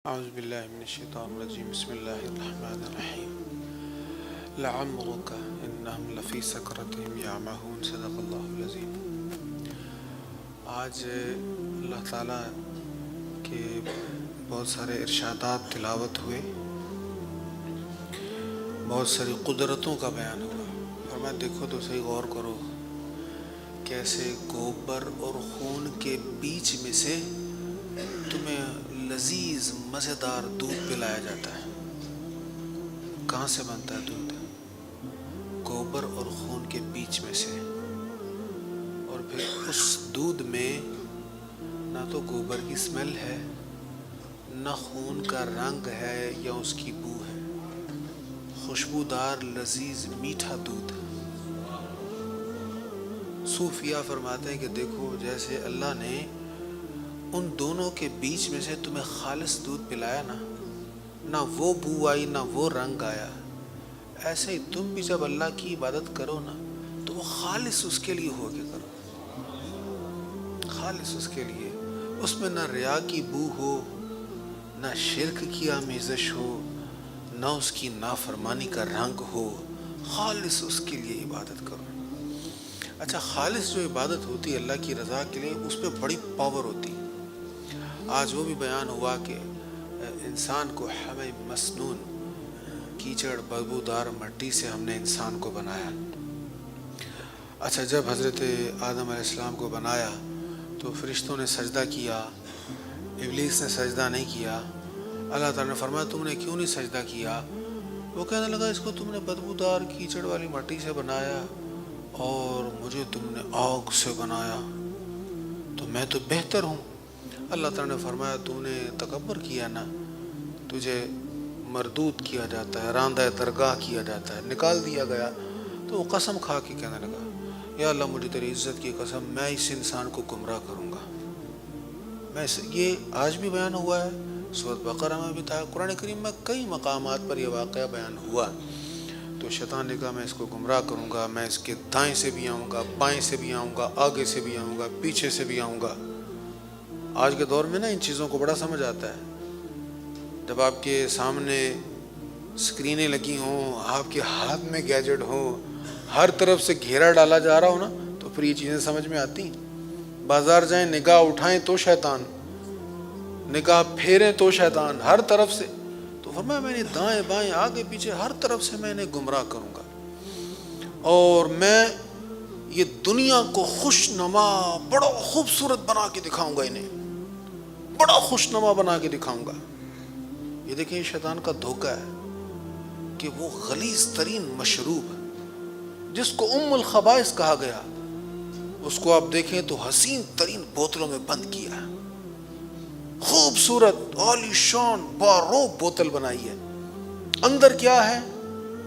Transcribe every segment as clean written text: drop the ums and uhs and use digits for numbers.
أعوذ بالله من الشيطان الرجيم بسم الله الرحمن الرحيم لعمرك إنهم لفي سكرتهم يعمهون صدق اللہ العظیم۔ آج اللہ تعالیٰ کے بہت سارے ارشادات تلاوت ہوئے، بہت ساری قدرتوں کا بیان ہوا۔ فرمایا دیکھو تو صحیح غور کرو، کیسے گوبر اور خون کے بیچ میں سے تمہیں لذیذ مزیدار دودھ پلایا جاتا ہے۔ کہاں سے بنتا ہے دودھ؟ گوبر اور خون کے بیچ میں سے، اور پھر اس دودھ میں نہ تو گوبر کی اسمیل ہے، نہ خون کا رنگ ہے یا اس کی بو ہے، خوشبودار لذیذ میٹھا دودھ ہے۔ صوفیہ فرماتے ہیں کہ دیکھو جیسے اللہ نے ان دونوں کے بیچ میں سے تمہیں خالص دودھ پلایا نا، نہ وہ بو آئی نہ وہ رنگ آیا، ایسے ہی تم بھی جب اللہ کی عبادت کرو نا تو وہ خالص اس کے لیے ہو کے کرو، خالص اس کے لیے۔ اس میں نہ ریا کی بو ہو، نہ شرک کی آمیزش ہو، نہ اس کی نافرمانی کا رنگ ہو، خالص اس کے لیے عبادت کرو۔ اچھا، خالص جو عبادت ہوتی ہے اللہ کی رضا کے لیے، اس پہ بڑی پاور ہوتی ہے۔ آج وہ بھی بیان ہوا کہ انسان کو ہمیں مسنون کیچڑ بدبودار مٹی سے ہم نے انسان کو بنایا۔ اچھا، جب حضرت آدم علیہ السلام کو بنایا تو فرشتوں نے سجدہ کیا، ابلیس نے سجدہ نہیں کیا۔ اللہ تعالیٰ نے فرمایا تم نے کیوں نہیں سجدہ کیا؟ وہ کہنے لگا اس کو تم نے بدبودار کیچڑ والی مٹی سے بنایا اور مجھے تم نے آگ سے بنایا، تو میں تو بہتر ہوں۔ اللہ تعالیٰ نے فرمایا تو نے تکبر کیا نا، تجھے مردود کیا جاتا ہے، راندہ درگاہ کیا جاتا ہے، نکال دیا گیا۔ تو وہ قسم کھا کے کہنے لگا یا اللہ مجھے تیری عزت کی قسم، میں اس انسان کو گمراہ کروں گا۔ یہ آج بھی بیان ہوا ہے، سورۃ بقرہ میں بھی تھا، قرآن کریم میں کئی مقامات پر یہ واقعہ بیان ہوا۔ تو شیطان نے کہا میں اس کو گمراہ کروں گا، میں اس کے دائیں سے بھی آؤں گا، بائیں سے بھی آؤں گا، آگے سے بھی آؤں گا، پیچھے سے بھی آؤں گا۔ آج کے دور میں نا ان چیزوں کو بڑا سمجھ آتا ہے۔ جب آپ کے سامنے سکرینیں لگی ہوں، آپ کے ہاتھ میں گیجٹ ہو، ہر طرف سے گھیرا ڈالا جا رہا ہو نا، تو پھر یہ چیزیں سمجھ میں آتی ہیں۔ بازار جائیں، نگاہ اٹھائیں تو شیطان، نگاہ پھیریں تو شیطان، ہر طرف سے۔ تو فرمایا میں نے دائیں بائیں آگے پیچھے ہر طرف سے میں نے گمراہ کروں گا، اور میں یہ دنیا کو خوش نما بڑا خوبصورت بنا کے دکھاؤں گا، انہیں بڑا خوش نما بنا کے دکھاؤں گا۔ یہ دیکھیں شیطان کا دھوکہ ہے کہ وہ غلیظ ترین مشروب جس کو ام الخبائث کہا گیا، اس کو آپ دیکھیں تو حسین ترین بوتلوں میں بند کیا ہے، خوبصورت عالی شان باروب بوتل بنائی ہے۔ اندر کیا ہے؟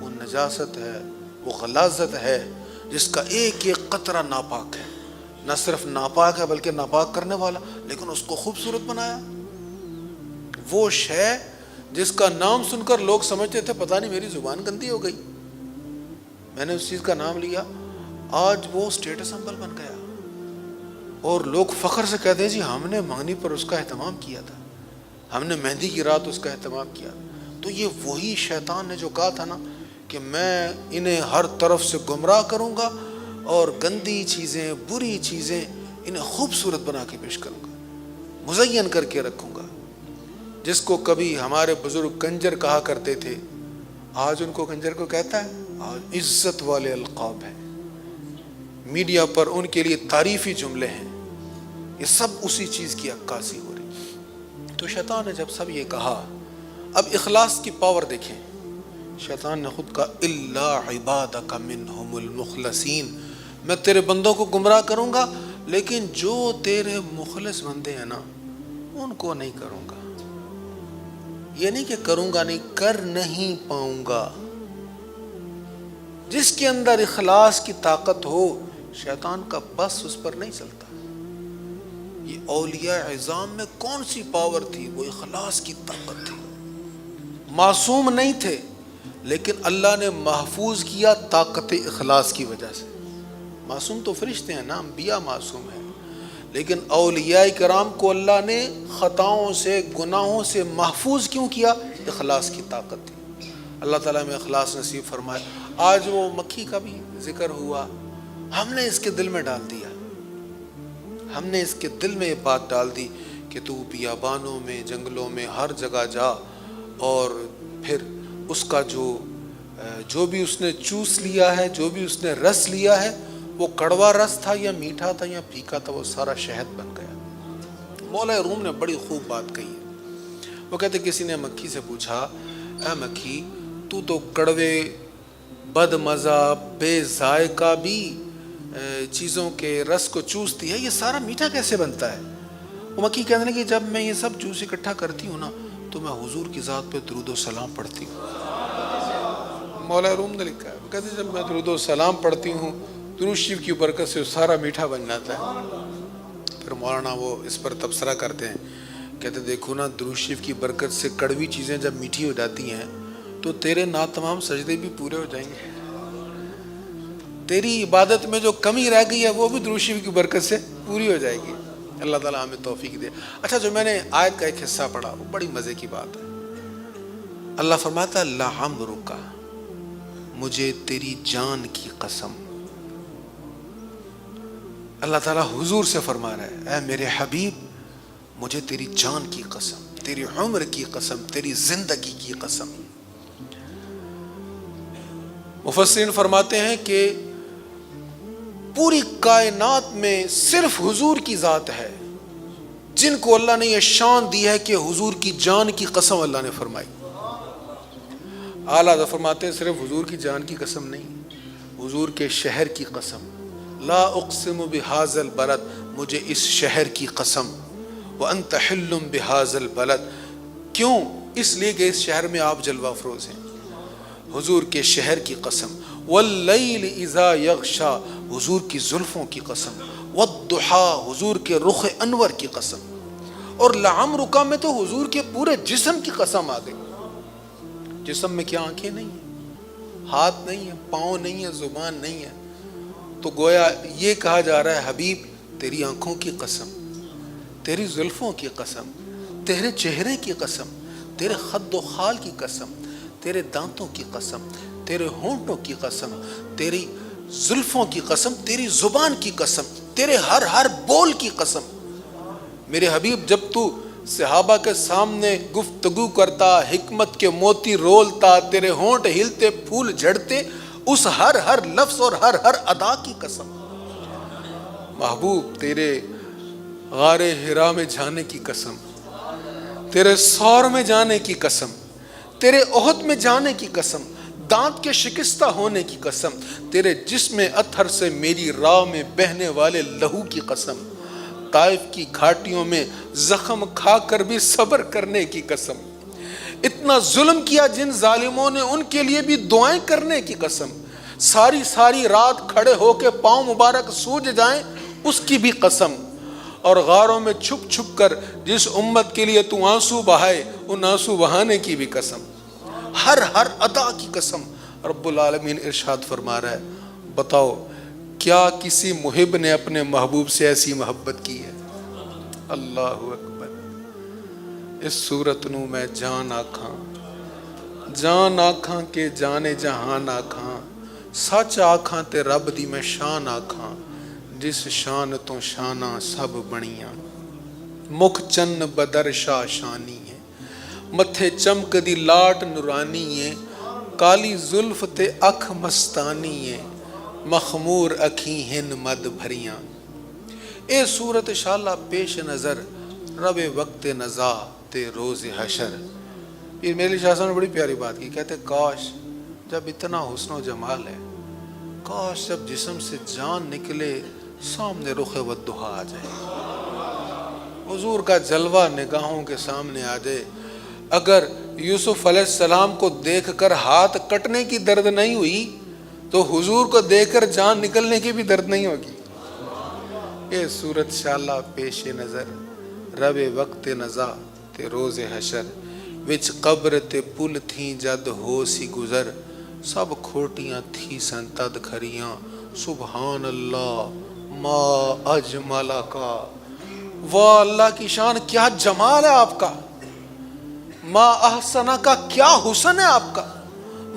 وہ نجاست ہے، وہ غلاظت ہے، جس کا ایک ایک قطرہ ناپاک ہے۔ نہ صرف ناپاک ہے بلکہ ناپاک کرنے والا، لیکن اس کو خوبصورت بنایا۔ وہ شے جس کا نام سن کر لوگ سمجھتے تھے پتہ نہیں میری زبان گندی ہو گئی، میں نے اس چیز کا نام لیا، آج وہ اسٹیٹس سمبل بن گیا، اور لوگ فخر سے کہتے ہیں جی ہم نے منگنی پر اس کا اہتمام کیا تھا، ہم نے مہندی کی رات اس کا اہتمام کیا۔ تو یہ وہی شیطان نے جو کہا تھا نا کہ میں انہیں ہر طرف سے گمراہ کروں گا اور گندی چیزیں بری چیزیں انہیں خوبصورت بنا کے پیش کروں گا، مزین کر کے رکھوں گا۔ جس کو کبھی ہمارے بزرگ کنجر کہا کرتے تھے، آج ان کو کنجر کو کہتا ہے، آج عزت والے القاب ہیں، میڈیا پر ان کے لیے تعریفی جملے ہیں۔ یہ سب اسی چیز کی عکاسی ہو رہی۔ تو شیطان نے جب سب یہ کہا، اب اخلاص کی پاور دیکھیں۔ شیطان نے خود کہا الا عبادک منہم المخلصین، میں تیرے بندوں کو گمراہ کروں گا، لیکن جو تیرے مخلص بندے ہیں نا ان کو نہیں کروں گا۔ یہ نہیں کہ کروں گا نہیں، کر نہیں پاؤں گا۔ جس کے اندر اخلاص کی طاقت ہو، شیطان کا بس اس پر نہیں چلتا۔ یہ اولیاء اعظام میں کون سی پاور تھی؟ وہ اخلاص کی طاقت تھی۔ معصوم نہیں تھے، لیکن اللہ نے محفوظ کیا طاقت اخلاص کی وجہ سے۔ معصوم تو فرشتے ہیں نا، انبیاء معصوم ہیں، لیکن اولیاء کرام کو اللہ نے خطاؤں سے گناہوں سے محفوظ کیوں کیا؟ اخلاص کی طاقت تھی۔ اللہ تعالیٰ میں اخلاص نصیب فرمائے۔ آج وہ مکھی کا بھی ذکر ہوا، ہم نے اس کے دل میں ڈال دیا، ہم نے اس کے دل میں یہ بات ڈال دی کہ تو بیابانوں میں، جنگلوں میں، ہر جگہ جا، اور پھر اس کا جو بھی اس نے چوس لیا ہے، جو بھی اس نے رس لیا ہے، وہ کڑوا رس تھا یا میٹھا تھا یا پھیکا تھا، وہ سارا شہد بن گیا۔ مولا روم نے بڑی خوب بات کہی ہے۔ وہ کہتے کسی نے مکھی سے پوچھا، اے مکھی، تو کڑوے، بد مزہ، بے ذائقہ بھی چیزوں کے رس کو چوستی ہے، یہ سارا میٹھا کیسے بنتا ہے؟ وہ مکھی کہتے ہیں کہ جب میں یہ سب جوس اکٹھا کرتی ہوں نا، تو میں حضور کی ذات پہ درود و سلام پڑھتی ہوں۔ مولا روم نے لکھا ہے، وہ کہتے ہیں جب میں درود و سلام پڑھتی ہوں، درود شریف کی برکت سے سارا میٹھا بن جاتا ہے۔ پھر مولانا وہ اس پر تبصرہ کرتے ہیں، کہتے دیکھو نا، درود شریف کی برکت سے کڑوی چیزیں جب میٹھی ہو جاتی ہیں تو تیرے ناتمام سجدے بھی پورے ہو جائیں گے، تیری عبادت میں جو کمی رہ گئی ہے وہ بھی درود شریف کی برکت سے پوری ہو جائے گی۔ اللہ تعالیٰ ہمیں توفیق دے۔ اچھا، جو میں نے آیت کا ایک حصہ پڑھا وہ بڑی مزے کی بات ہے۔ اللہ فرماتا لعمرک، مجھے تیری جان کی قسم۔ اللہ تعالیٰ حضور سے فرما رہا ہے، اے میرے حبیب، مجھے تیری جان کی قسم، تیری عمر کی قسم، تیری زندگی کی قسم۔ مفسرین فرماتے ہیں کہ پوری کائنات میں صرف حضور کی ذات ہے جن کو اللہ نے یہ شان دی ہے کہ حضور کی جان کی قسم اللہ نے فرمائی۔ اعلیٰ فرماتے ہیں صرف حضور کی جان کی قسم نہیں، حضور کے شہر کی قسم۔ لا اقسم بہذا البلد، مجھے اس شہر کی قسم۔ وانت حل بہذا البلد، کیوں؟ اس لیے کہ اس شہر میں آپ جلوہ افروز ہیں۔ حضور کے شہر کی قسم۔ واللیل اذا یغشا، حضور کی زلفوں کی قسم۔ والضحا، حضور کے رخ انور کی قسم۔ اور لعمرک میں تو حضور کے پورے جسم کی قسم آ گئی۔ جسم میں کیا آنکھیں نہیں ہیں، ہاتھ نہیں ہیں، پاؤں نہیں ہیں، زبان نہیں ہے، تو گویا یہ کہا جا رہا ہے حبیب تیری آنکھوں کی قسم، تیری زلفوں کی قسم، تیرے چہرے کی قسم، تیرے خد و خال کی قسم، تیرے دانتوں کی قسم، تیرے ہونٹوں کی قسم، تیری زلفوں کی قسم، تیری زبان کی قسم، تیرے ہر بول کی قسم۔ میرے حبیب جب تو صحابہ کے سامنے گفتگو کرتا، حکمت کے موتی رولتا، تیرے ہونٹ ہلتے، پھول جھڑتے، اس ہر لفظ اور ہر ادا کی قسم۔ محبوب تیرے غار حرا میں جانے کی قسم، تیرے سور میں جانے کی قسم، تیرے احد میں جانے کی قسم، دانت کے شکستہ ہونے کی قسم، تیرے جسم اطہر سے میری راہ میں بہنے والے لہو کی قسم، طائف کی گھاٹیوں میں زخم کھا کر بھی صبر کرنے کی قسم، اتنا ظلم کیا جن ظالموں نے ان کے لیے بھی دعائیں کرنے کی قسم، ساری رات کھڑے ہو کے پاؤں مبارک سوج جائیں اس کی بھی قسم، اور غاروں میں چھپ کر جس امت کے لیے تو آنسو بہائے ان آنسو بہانے کی بھی قسم، ہر ادا کی قسم۔ رب العالمین ارشاد فرما رہا ہے، بتاؤ کیا کسی محب نے اپنے محبوب سے ایسی محبت کی ہے؟ اللہ اکبر۔ اس صورت نو میں جان آکھاں کہ جانے جہان آکھاں، سچ آکھاں تے رب دی میں شان آکھاں، جس شان تو شاناں سب بنیاں، مکھ چن بدر شاہ شانی ہے، متھے چمک دی لاٹ نورانی ہے، کالی زلف تے اکھ مستانی ہے، مخمور اکھیں ہن مد بھریاں۔ اے صورت انشاءاللہ پیش نظر رب وقت نزا تے روز حشر۔ یہ میرے شاہ صاحب نے بڑی پیاری بات کی، کہتے کاش جب اتنا حسن و جمال ہے، کاش جب جسم سے جان نکلے سامنے رخ والضحیٰ آ جائے، حضور کا جلوہ نگاہوں کے سامنے آ جائے۔ اگر یوسف علیہ السلام کو دیکھ کر ہاتھ کٹنے کی درد نہیں ہوئی تو حضور کو دیکھ کر جان نکلنے کی بھی درد نہیں ہوگی۔ یہ صورت انشاءاللہ پیش نظر رب وقت نزا تے روز حشر، وچ قبر تے پل تھیں جد ہو سی گزر، سب کھوٹیاں تھی سن تد کھریاں، سبحان اللہ ما اجمل کا واہ اللہ کی شان، کیا جمال ہے آپ کا، ما احسن کا کیا حسن ہے آپ کا،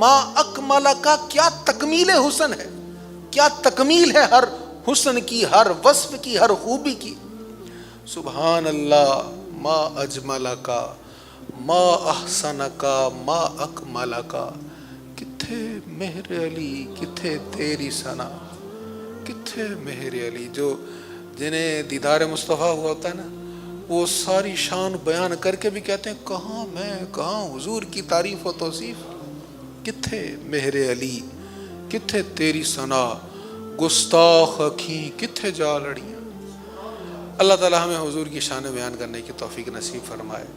ما اکمل کا کیا تکمیل حسن ہے، کیا تکمیل ہے ہر حسن کی، ہر وصف کی، ہر خوبی کی. سبحان اللہ. ما اجمل کا، ما احسن کا، ما اکمل کا. کتھے مہر علی، کتھے تیری ثنا، کتھے مہر علی. جو جنہیں دیدار مصطفیٰ ہوا ہوتا ہے نا، وہ ساری شان بیان کر کے بھی کہتے ہیں کہاں میں، کہاں حضور کی تعریف و توصیف. کتھے مہر علی، کتھے تیری ثنا، گستاخ اکھیں کتھے جا لڑیاں. اللہ تعالی ہمیں حضور کی شان بیان کرنے کی توفیق نصیب فرمائے.